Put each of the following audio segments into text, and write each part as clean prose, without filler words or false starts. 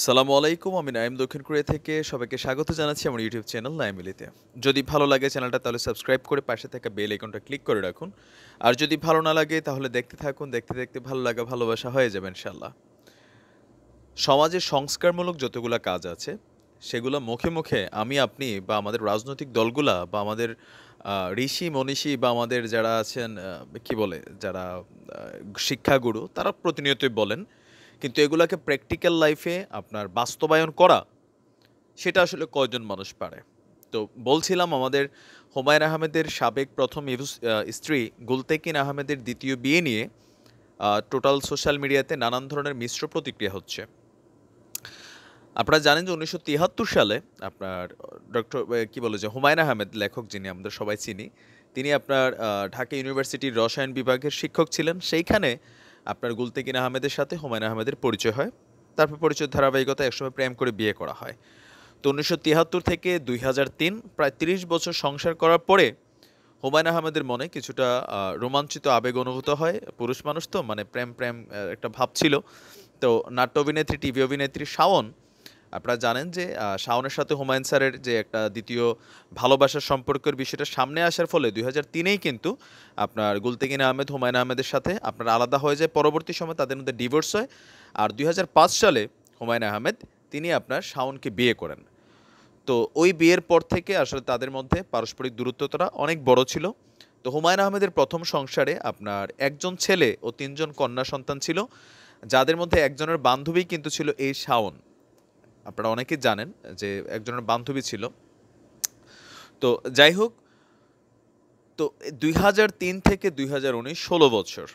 সালামু আলাইকুম। আমি নাইম দক্ষিণ কোরিয়া থেকে সবাইকে স্বাগত জানাচ্ছি আমার ইউটিউব চ্যানেল নাইমিলিতে। যদি ভালো লাগে চ্যানেলটা তাহলে সাবস্ক্রাইব করে পাশে থাকা বেল আইকনটা ক্লিক করে রাখুন। আর যদি ভালো না লাগে তাহলে দেখতে থাকুন, দেখতে দেখতে ভালো লাগা ভালোবাসা হয়ে যাবে ইনশাল্লাহ। সমাজে সংস্কারমূলক যতগুলা কাজ আছে সেগুলো মুখে মুখে আমি আপনি বা আমাদের রাজনৈতিক দলগুলা বা আমাদের ঋষি মনীষী বা আমাদের যারা আছেন কি বলে যারা শিক্ষাগুরু তারা প্রতিনিয়তই বলেন, কিন্তু এগুলাকে প্র্যাকটিক্যাল লাইফে আপনার বাস্তবায়ন করা সেটা আসলে কয়জন মানুষ পারে। তো বলছিলাম আমাদের হুমায়ূন আহমেদের সাবেক প্রথম স্ত্রী গুলতেকিন আহমেদের দ্বিতীয় বিয়ে নিয়ে টোটাল সোশ্যাল মিডিয়াতে নানান ধরনের মিশ্র প্রতিক্রিয়া হচ্ছে। আপনারা জানেন যে ১৯৭৩ সালে আপনার ডক্টর কি বলে যে হুমায়ূন আহমেদ লেখক যিনি আমাদের সবাই চিনি, তিনি আপনার ঢাকা ইউনিভার্সিটির রসায়ন বিভাগের শিক্ষক ছিলেন। সেইখানে আপনার গুলতেকিন আহমেদের সাথে হুমায়ূন আহমেদের পরিচয় হয়। তারপর পরিচয়ের ধারাবাহিকতা একসময় প্রেম করে বিয়ে করা হয়। তো ১৯৭৩ থেকে ২০০৩ প্রায় ৩০ বছর সংসার করার পরে হুমায়ূন আহমেদের মনে কিছুটা রোমাঞ্চিত আবেগ অনুভূত হয়। পুরুষ মানুষ তো মানে প্রেম প্রেম একটা ভাব ছিল। তো নাট্য অভিনেত্রী, টিভি অভিনেত্রী শাওন, আপনারা জানেন যে শাওনের সাথে হুমায়ূন স্যারের যে একটা দ্বিতীয় ভালোবাসার সম্পর্কের বিষয়টা সামনে আসার ফলে ২০০৩-এই কিন্তু আপনার গুলতেকিন আহমেদ হুমায়ূন আহমেদের সাথে আপনার আলাদা হয়ে যায়। পরবর্তী সময়ে তাদের মধ্যে ডিভোর্স হয়। আর ২০০৫ সালে হুমায়ূন আহমেদ তিনি আপনার শাওনকে বিয়ে করেন। তো ওই বিয়ের পর থেকে আসলে তাদের মধ্যে পারস্পরিক দূরত্বটা অনেক বড় ছিল। তো হুমায়ূন আহমেদের প্রথম সংসারে আপনার একজন ছেলে ও ৩ জন কন্যা সন্তান ছিল, যাদের মধ্যে একজনের বান্ধবী কিন্তু ছিল এই শাওন। আপনারা অনেকেই জানেন যে একজনের বান্ধবী ছিল। তো যাই হোক, তো ২০০৩ থেকে ২০১৯ ১৬ বছর।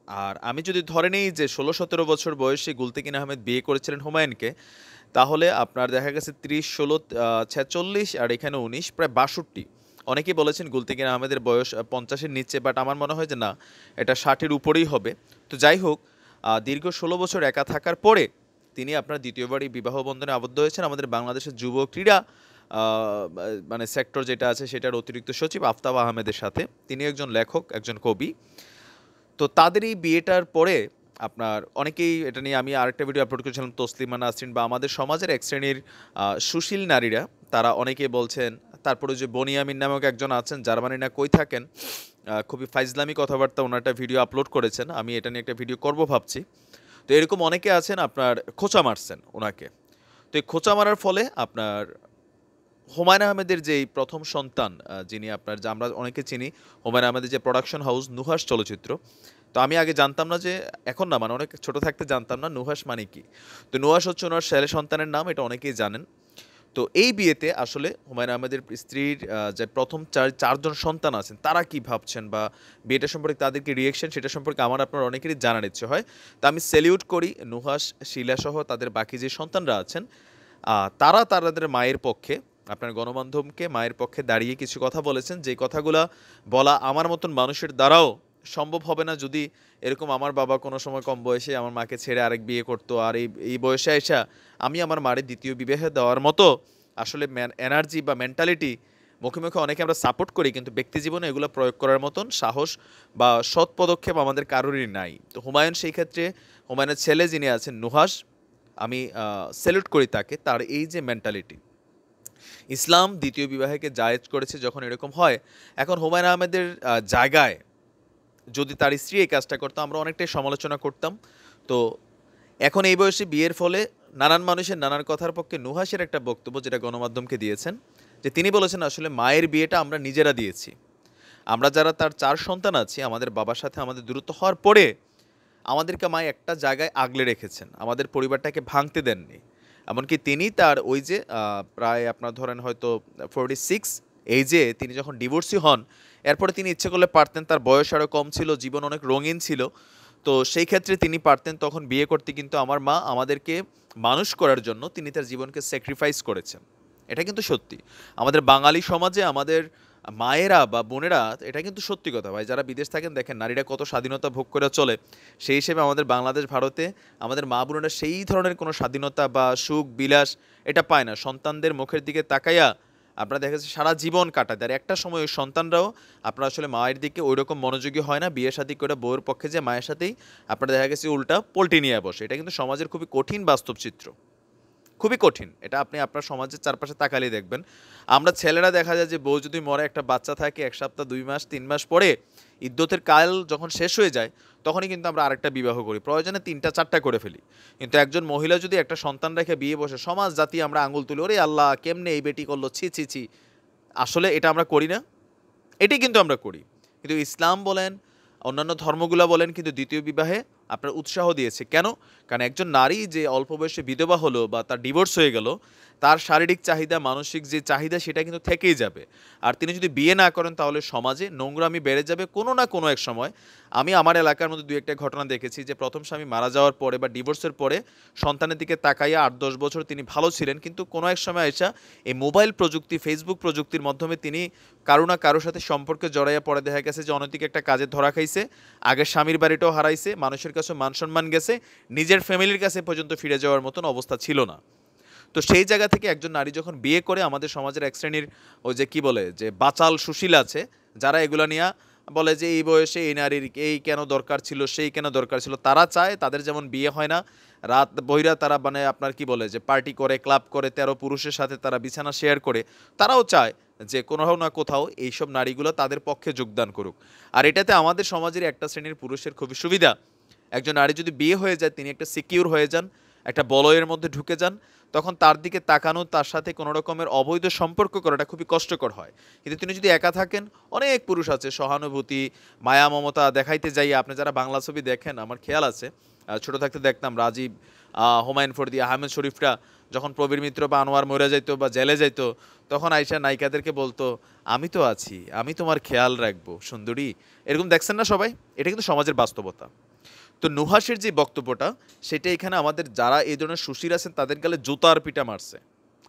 আর আমি যদি ধরে নেই যে ১৬-১৭ বছর বয়সী গুলতেকিন আহমেদ বিয়ে করেছিলেন হুমায়ূনকে, তাহলে আপনার দেখা গেছে ৩০, ১৬, ৪৬ আর এখানে ১৯ প্রায় ৬২। অনেকেই বলেছেন গুলতেকিন আহমেদের বয়স ৫০-এর নিচে, বাট আমার মনে হয় যে না, এটা ৬০-এর উপরেই হবে। তো যাই হোক, দীর্ঘ ১৬ বছর একা থাকার পরে তিনি আপনার দ্বিতীয়বারই বিবাহ বন্ধনে আবদ্ধ হয়েছেন আমাদের বাংলাদেশের যুব ক্রীড়া মানে সেক্টর যেটা আছে সেটার অতিরিক্ত সচিব আফতাব আহমেদের সাথে। তিনি একজন লেখক, একজন কবি। তো তাদের এই বিয়েটার পরে আপনার অনেকেই এটা নিয়ে আমি আরেকটা ভিডিও আপলোড করেছিলাম, তসলিমা নাসরিন বা আমাদের সমাজের এক শ্রেণীর সুশীল নারীরা তারা অনেকেই বলছেন। তারপরে যে বনিয়ামিন নামক একজন আছেন, জার্মানি না কই থাকেন, খুবই ফাইজলামি কথাবার্তা ওনার একটা ভিডিও আপলোড করেছেন। আমি এটা নিয়ে একটা ভিডিও করব ভাবছি। তো এরকম অনেকে আছেন আপনার খোঁচা মারছেন ওনাকে। তো এই খোঁচা মারার ফলে আপনার হুমায়ূন আহমেদের যেই প্রথম সন্তান, যিনি আপনার যে আমরা অনেকে চিনি হুমায়ূন আহমেদের যে প্রোডাকশন হাউস নুহাস চলচ্চিত্র। তো আমি আগে জানতাম না যে, এখন না মানে অনেক ছোট থাকতে জানতাম না নুহাস মানে কি। তো নুহাস হচ্ছে ওনার ছেলে সন্তানের নাম, এটা অনেকেই জানেন। তো এই বিয়েতে আসলে হুমায়ূন আহমেদের স্ত্রীর যে প্রথম চারজন সন্তান আছেন তারা কি ভাবছেন বা বিয়েটা সম্পর্কে তাদের কি রিয়েকশন, সেটা সম্পর্কে আমার আপনার অনেকেরই জানার ইচ্ছে হয়। তো আমি সেলিউট করি নুহাস, শিলা সহ তাদের বাকি যে সন্তানরা আছেন, তারা তাদের মায়ের পক্ষে আপনার গণমাধ্যমকে মায়ের পক্ষে দাঁড়িয়ে কিছু কথা বলেছেন, যে কথাগুলা বলা আমার মতন মানুষের দ্বারাও সম্ভব হবে না যদি এরকম আমার বাবা কোনো সময় কম বয়সে আমার মাকে ছেড়ে আরেক বিয়ে করতো, আর এই বয়সে এসে আমি আমার মারে দ্বিতীয় বিবাহে দেওয়ার মতো আসলে এনার্জি বা মেন্টালিটি মুখে মুখে অনেকে আমরা সাপোর্ট করি, কিন্তু ব্যক্তি জীবনে এগুলো প্রয়োগ করার মতন সাহস বা সৎ পদক্ষেপ আমাদের কারোরই নাই। তো হুমায়ুন সেই ক্ষেত্রে, হুমায়ুনের ছেলে যিনি আছেন নুহাস, আমি স্যালুট করি তাকে, তার এই যে মেন্টালিটি। ইসলাম দ্বিতীয় বিবাহকে জায়েজ করেছে যখন এরকম হয়। এখন হুমায়ূন আহমেদের জায়গায় যদি তার স্ত্রী এই কাজটা করতো, আমরা অনেকটাই সমালোচনা করতাম। তো এখন এই বয়সে বিয়ের ফলে নানান মানুষের নানান কথার পক্ষে নুহাসের একটা বক্তব্য যেটা গণমাধ্যমকে দিয়েছেন, যে তিনি বলেছেন আসলে মায়ের বিয়েটা আমরা নিজেরা দিয়েছি। আমরা যারা তার ৪ সন্তান আছি, আমাদের বাবার সাথে আমাদের দূরত্ব হওয়ার পরে আমাদেরকে মা একটা জায়গায় আগলে রেখেছেন, আমাদের পরিবারটাকে ভাঙতে দেননি। এমনকি তিনি তার ওই যে প্রায় আপনার ধরেন হয়তো 46 এই যে তিনি যখন ডিভোর্সি হন, এরপরে তিনি ইচ্ছে করলে পারতেন, তার বয়স আরও কম ছিল, জীবন অনেক রঙিন ছিল। তো সেই ক্ষেত্রে তিনি পারতেন তখন বিয়ে করতে, কিন্তু আমার মা আমাদেরকে মানুষ করার জন্য তিনি তার জীবনকে স্যাক্রিফাইস করেছেন। এটা কিন্তু সত্যি। আমাদের বাঙালি সমাজে আমাদের মায়েরা বা বোনেরা, এটা কিন্তু সত্যি কথা ভাই, যারা বিদেশ থাকেন দেখেন নারীরা কত স্বাধীনতা ভোগ করে চলে। সেই হিসেবে আমাদের বাংলাদেশ ভারতে আমাদের মা বোনেরা সেই ধরনের কোনো স্বাধীনতা বা সুখ বিলাস এটা পায় না। সন্তানদের মুখের দিকে তাকাইয়া আপনারা দেখা যাচ্ছে সারা জীবন কাটায়, আর একটা সময় ওই সন্তানরাও আপনার আসলে মায়ের দিকে ওই রকম মনোযোগী হয় না। বিয়ে শাদী করে বউয়ের পক্ষে যে মায়ের সাথেই আপনার দেখা গেছে উল্টা পোল্টি নিয়ে বসে। এটা কিন্তু সমাজের খুবই কঠিন বাস্তব চিত্র। খুবই কঠিন। এটা আপনি আপনার সমাজের চারপাশে তাকালেই দেখবেন। আমরা ছেলেরা দেখা যায় যে বউ যদি মরে একটা বাচ্চা থাকে ১ সপ্তাহ ২ মাস ৩ মাস পরে ইদ্যতের কাল যখন শেষ হয়ে যায় তখনই কিন্তু আমরা আরেকটা বিবাহ করি। প্রয়োজনে ৩ টা ৪ টা করে ফেলি। কিন্তু একজন মহিলা যদি একটা সন্তান রেখে বিয়ে বসে সমাজ জাতি আমরা আঙুল তুলি, "ওরে আল্লাহ! কেমনে এই বেটি করল? ছি, ছি, ছি।" আসলে এটা আমরা করি না? এটাই কিন্তু আমরা করি। কিন্তু ইসলাম বলেন, অন্যান্য ধর্মগুলা বলেন কিন্তু দ্বিতীয় বিবাহে আপনার উৎসাহ দিয়েছে। কেন? কারণ একজন নারী যে অল্প বয়সে বিধবা হলো বা তার ডিভোর্স হয়ে গেল, তার শারীরিক চাহিদা, মানসিক যে চাহিদা সেটা কিন্তু থেকেই যাবে। আর তিনি যদি বিয়ে না করেন তাহলে সমাজে নোংরামি বেড়ে যাবে কোনো না কোনো এক সময়। আমি আমার এলাকার মধ্যে ২-১ টা ঘটনা দেখেছি যে ১ম স্বামী মারা যাওয়ার পরে বা ডিভোর্সের পরে সন্তানের দিকে তাকাইয়া ৮-১০ বছর তিনি ভালো ছিলেন। কিন্তু কোনো এক সময় আইসা এই মোবাইল প্রযুক্তি, ফেসবুক প্রযুক্তির মাধ্যমে তিনি কারো না কারো সাথে সম্পর্কে জড়াইয়া পরে দেখা গেছে যে অনৈতিক একটা কাজে ধরা খাইছে। আগের স্বামীর বাড়িটাও হারাইছে, মানুষের কাছে মান-সম্মান গেছে, নিজের ফ্যামিলির কাছে পর্যন্ত ফিরে যাওয়ার মতন অবস্থা ছিল না। তো সেই জায়গা থেকে একজন নারী যখন বিয়ে করে আমাদের সমাজের এক শ্রেণীর ওই যে কি বলে যে বাচাল সুশীল আছে, যারা এগুলা নিয়া বলে যে এই বয়সে এই নারীর এই কেন দরকার ছিল, সেই কেন দরকার ছিল। তারা চায় তাদের যেমন বিয়ে হয় না, রাত বইরা তারা মানে আপনার কি বলে যে পার্টি করে, ক্লাব করে, ১৩ পুরুষের সাথে তারা বিছানা শেয়ার করে। তারাও চায় যে কোথাও না কোথাও এইসব নারীগুলো তাদের পক্ষে যোগদান করুক। আর এটাতে আমাদের সমাজের একটা শ্রেণীর পুরুষের খুবই সুবিধা। একজন নারী যদি বিয়ে হয়ে যায় তিনি একটা সিকিউর হয়ে যান, একটা বলয়ের মধ্যে ঢুকে যান, তখন তার দিকে তাকানো, তার সাথে কোনো রকমের অবৈধ সম্পর্ক করাটা খুবই কষ্টকর হয়। কিন্তু তিনি যদি একা থাকেন, অনেক পুরুষ আছে সহানুভূতি, মায়া মমতা দেখাইতে যাইয়া আপনি যারা বাংলা ছবি দেখেন আমার খেয়াল আছে, ছোট থাকতে দেখতাম রাজীব, হুমায়ুন ফরদি, আহমেদ শরীফরা যখন প্রবীর মিত্র বা আনোয়ার মইরা যাইতো বা জেলে যাইতো, তখন আইসা নায়িকাদেরকে বলতো, "আমি তো আছি, আমি তোমার খেয়াল রাখবো সুন্দরী।" এরকম দেখছেন না সবাই? এটা কিন্তু সমাজের বাস্তবতা। তো নুহাসের যে বক্তব্যটা সেটা এখানে আমাদের যারা এই ধরনের সুশীল আছেন তাদের গালে জুতার পিটা মারছে।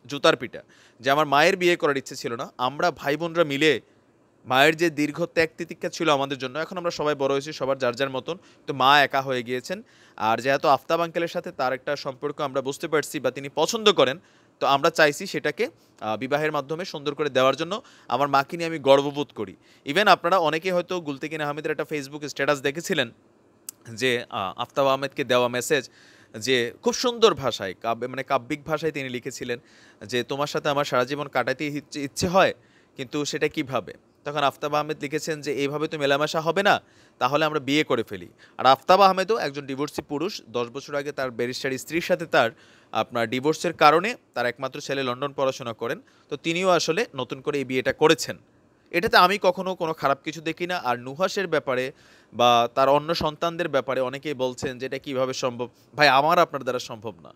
জুতার পিটা। যে আমার মায়ের বিয়ে করার ইচ্ছে ছিল না। আমরা ভাই বোনরা মিলে মায়ের যে দীর্ঘ ত্যাগ তিতিক্ষা ছিল আমাদের জন্য, এখন আমরা সবাই বড় হয়েছি, সবার যার যার মতন। তো মা একা হয়ে গিয়েছেন। আর যেহেতু আফতাব আঙ্কেলের সাথে তার একটা সম্পর্ক আমরা বুঝতে পারছি বা তিনি পছন্দ করেন, তো আমরা চাইছি সেটাকে বিবাহের মাধ্যমে সুন্দর করে দেওয়ার জন্য। আমার মাকে নিয়ে আমি গর্ববোধ করি। ইভেন আপনারা অনেকেই হয়তো গুলতেকিন আহমেদের একটা ফেসবুক স্ট্যাটাস দেখেছিলেন যে আফতাব আহমেদকে দেওয়া মেসেজ, যে খুব সুন্দর ভাষায় মানে কাব্যিক ভাষায় তিনি লিখেছিলেন যে, "তোমার সাথে আমার সারা জীবন কাটাতে ইচ্ছে হয়, কিন্তু সেটা কিভাবে?" তখন আফতাব আহমেদ লিখেছেন যে, "এইভাবে তো মেলামেশা হবে না, তাহলে আমরা বিয়ে করে ফেলি।" আর আফতাব আহমেদও একজন ডিভোর্সি পুরুষ। ১০ বছর আগে তার ব্যারিস্টার স্ত্রীর সাথে তার আপনার ডিভোর্সের কারণে তার একমাত্র ছেলে লন্ডন পড়াশোনা করেন। তো তিনিও আসলে নতুন করে এই বিয়েটা করেছেন। এটাতে আমি কখনো কোনো খারাপ কিছু দেখি না। আর নুহাসের ব্যাপারে বা তার অন্য সন্তানদের ব্যাপারে অনেকেই বলছেন যে এটা কিভাবে সম্ভব? ভাই আমার আপনার দ্বারা সম্ভব না।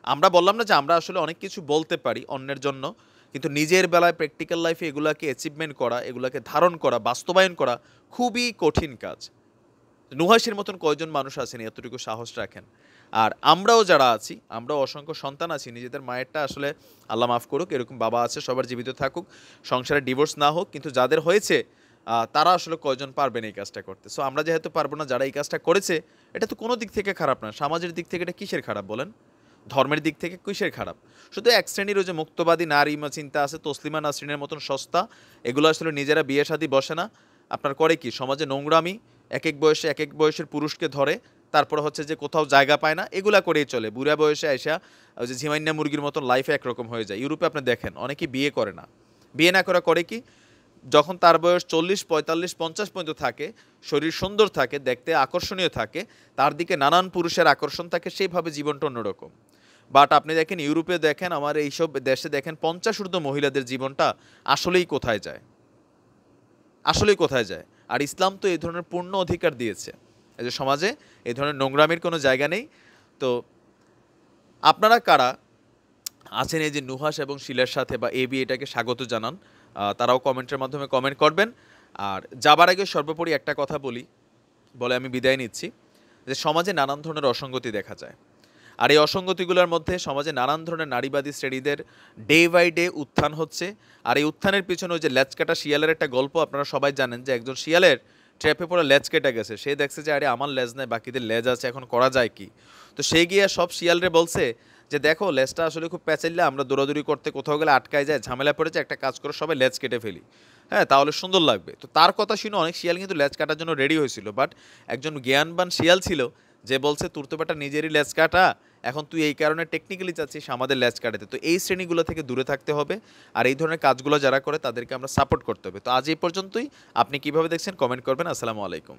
আমরা বললাম না যে আমরা আসলে অনেক কিছু বলতে পারি অন্যের জন্য। কিন্তু নিজের বেলায় প্র্যাকটিক্যাল লাইফে এগুলাকে অ্যাচিভমেন্ট করা, এগুলাকে ধারণ করা, বাস্তবায়ন করা খুবই কঠিন কাজ। নুহাসের মতন কয়জন মানুষ আছেন এতটুকু সাহস রাখেন? আর আমরাও যারা আছি, আমরাও অসংখ্য সন্তান আছি, নিজেদের মায়েরটা আসলে আল্লাহ মাফ করুক, এরকম বাবা আছে, সবার জীবিত থাকুক, সংসারে ডিভোর্স না হোক, কিন্তু যাদের হয়েছে তারা আসলে কয়জন পারবেন এই কাজটা করতে? সো আমরা যেহেতু পারবো না, যারা এই কাজটা করেছে, এটা তো কোনো দিক থেকে খারাপ না। সমাজের দিক থেকে এটা কিসের খারাপ বলেন? ধর্মের দিক থেকে কিসের খারাপ? শুধু এক শ্রেণীর ওই যে মুক্তবাদী নারী চিন্তা আছে, তসলিমা নাসরিনের মতন সস্তা, এগুলো আসলে নিজেরা বিয়ে শাদী বসে না। আপনার করে কি? সমাজে নোংরামি, একেক বয়সে একেক বয়সের পুরুষকে ধরে, তারপরে হচ্ছে যে কোথাও জায়গা পায় না, এগুলা করেই চলে। বুড়া বয়সে আইসা ওই যে ঝিমাইন্না মুরগির মতন লাইফে একরকম হয়ে যায়। ইউরোপে আপনি দেখেন অনেকেই বিয়ে করে না। বিয়ে না করে কি? যখন তার বয়স ৪০, ৪৫, ৫০ পর্যন্ত থাকে, শরীর সুন্দর থাকে, দেখতে আকর্ষণীয় থাকে, তার দিকে নানান পুরুষের আকর্ষণ থাকে, সেইভাবে জীবনটা অন্যরকম। বাট আপনি দেখেন ইউরোপে দেখেন, আমার এইসব দেশে দেখেন ৫০ ঊর্ধ্ব মহিলাদের জীবনটা আসলেই কোথায় যায়? আসলেই কোথায় যায়? আর ইসলাম তো এই ধরনের পূর্ণ অধিকার দিয়েছে। এই যে সমাজে এই ধরনের নোংরামির কোনো জায়গা নেই। তো আপনারা কারা আছেন এই যে নুহাস এবং শিলার সাথে বা এই বিয়েটাকে স্বাগত জানান? তারাও কমেন্টের মাধ্যমে কমেন্ট করবেন। আর যাবার আগে সর্বোপরি একটা কথা বলে আমি বিদায় নিচ্ছি, যে সমাজে নানান ধরনের অসঙ্গতি দেখা যায়। আর এই অসঙ্গতিগুলোর মধ্যে সমাজে নানান ধরনের নারীবাদী শ্রেণীদের ডে বাই ডে উত্থান হচ্ছে। আর এই উত্থানের পিছনে ওই যে ল্যাচকাটা শিয়ালের একটা গল্প আপনারা সবাই জানেন, যে একজন শিয়ালের ট্র্যাপে পড়ে লেজ কেটে গেছে। সে দেখছে যে আরে আমার লেজ নাই, বাকিদের লেজ আছে, এখন করা যায় কি? তো সে গিয়ে সব শিয়ালরে বলছে যে, "দেখো লেজটা আসলে খুব প্যাচাইলে, আমরা দৌড়াদৌড়ি করতে কোথাও গেলে আটকায় যায়, ঝামেলা পড়েছে, একটা কাজ করে সবাই লেজ কেটে ফেলি। হ্যাঁ, তাহলে সুন্দর লাগবে।" তো তার কথা শুনে অনেক শিয়াল কিন্তু লেজ কাটার জন্য রেডি হয়েছিল। বাট একজন জ্ঞানবান শিয়াল ছিল যে বলছে, "তোর তো বেটা নিজেরই লেজ কাটা, এখন তুই এই কারণে টেকনিক্যালি চাচ্ছিস আমাদের ল্যাজ কাটাতে। তো এই শ্রেণীগুলো থেকে দূরে থাকতে হবে। আর এই ধরনের কাজগুলো যারা করে তাদেরকে আমরা সাপোর্ট করতে হবে। তো আজ এই পর্যন্তই। আপনি কিভাবে দেখছেন কমেন্ট করবেন। আসসালামু আলাইকুম।